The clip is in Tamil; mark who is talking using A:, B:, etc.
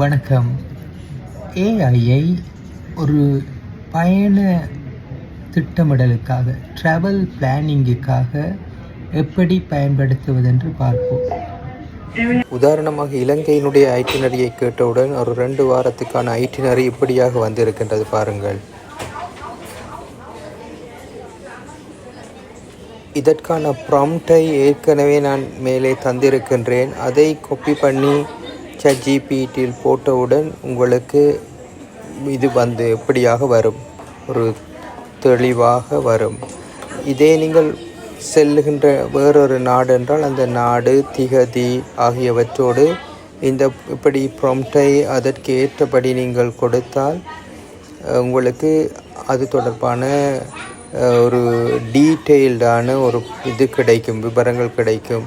A: வணக்கம். ஏஐயை ஒரு பயண திட்டமிடலுக்காக, ட்ராவல் பிளானிங்குக்காக எப்படி பயன்படுத்துவதென்று பார்ப்போம்.
B: உதாரணமாக இலங்கையினுடைய ஐட்டினரியை கேட்டவுடன் ஒரு 2 வாரத்துக்கான ஐட்டினரி இப்படியாக வந்திருக்கின்றது பாருங்கள். இதற்கான ப்ராம்ப்டை ஏற்கனவே நான் மேலே தந்திருக்கின்றேன். அதை காப்பி பண்ணி ChatGPTயில் போட்டவுடன் உங்களுக்கு இது இப்படியாக வரும், ஒரு தெளிவாக வரும். இதே நீங்கள் செல்லுகின்ற வேறொரு நாடு என்றால் அந்த நாடு, திகதி ஆகியவற்றோடு இப்படி ப்ராம்ப்டை அதற்கு ஏற்றபடி நீங்கள் கொடுத்தால் உங்களுக்கு அது தொடர்பான ஒரு டீட்டெயில்டான ஒரு விவரங்கள் கிடைக்கும்.